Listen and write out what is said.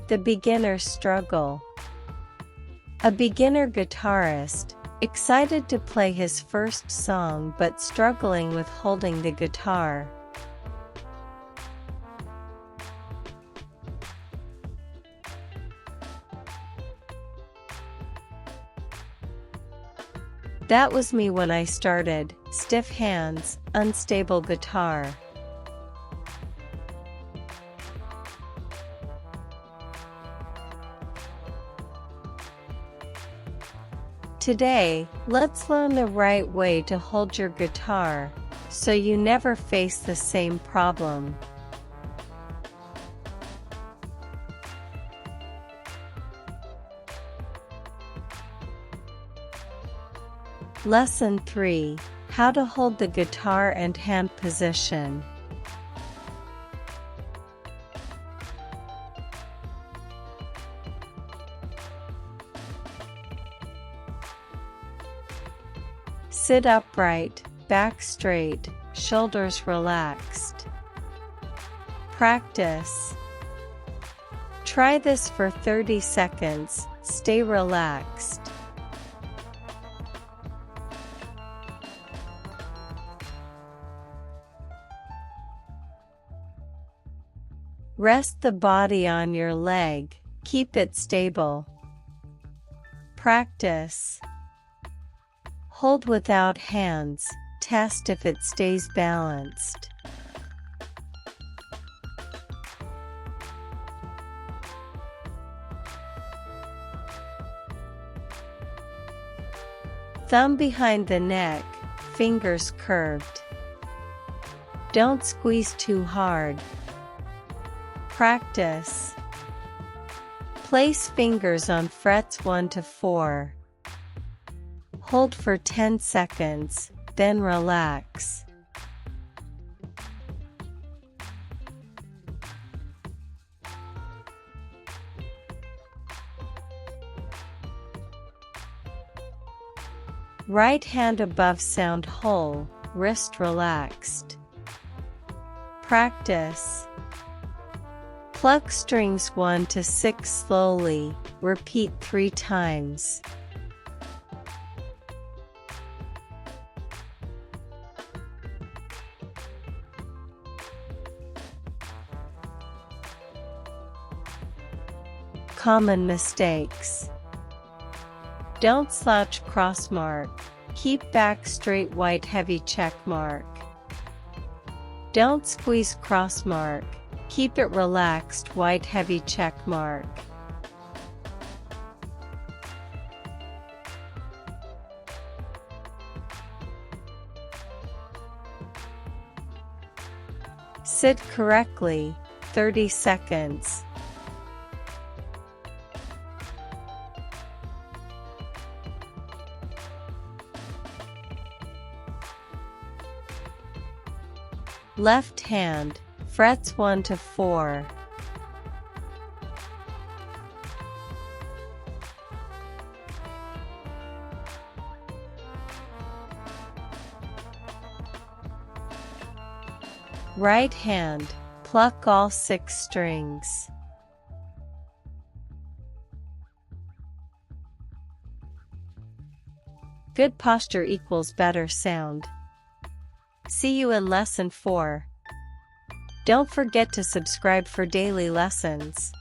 The beginner's struggle. A beginner guitarist, excited to play his first song but struggling with holding the guitar. That was me when I started, stiff hands, unstable guitar. Today, let's learn the right way to hold your guitar, so you never face the same problem. Lesson 3: How to hold the guitar and hand position. Sit upright, back straight, shoulders relaxed. Practice. Try this for 30 seconds, stay relaxed. Rest the body on your leg, keep it stable. Practice. Hold without hands, test if it stays balanced. Thumb behind the neck, fingers curved. Don't squeeze too hard. Practice. Place fingers on frets 1 to 4. Hold for 10 seconds, then relax. Right hand above sound hole, wrist relaxed. Practice. Pluck strings 1 to 6 slowly, repeat 3 times. Common mistakes. Don't slouch cross mark. Keep back straight white heavy check mark. Don't squeeze cross mark. Keep it relaxed white heavy check mark. Sit correctly, 30 seconds. Left hand, frets 1 to 4. Right hand, pluck all 6 strings. Good posture equals better sound. See you in lesson 4. Don't forget to subscribe for daily lessons.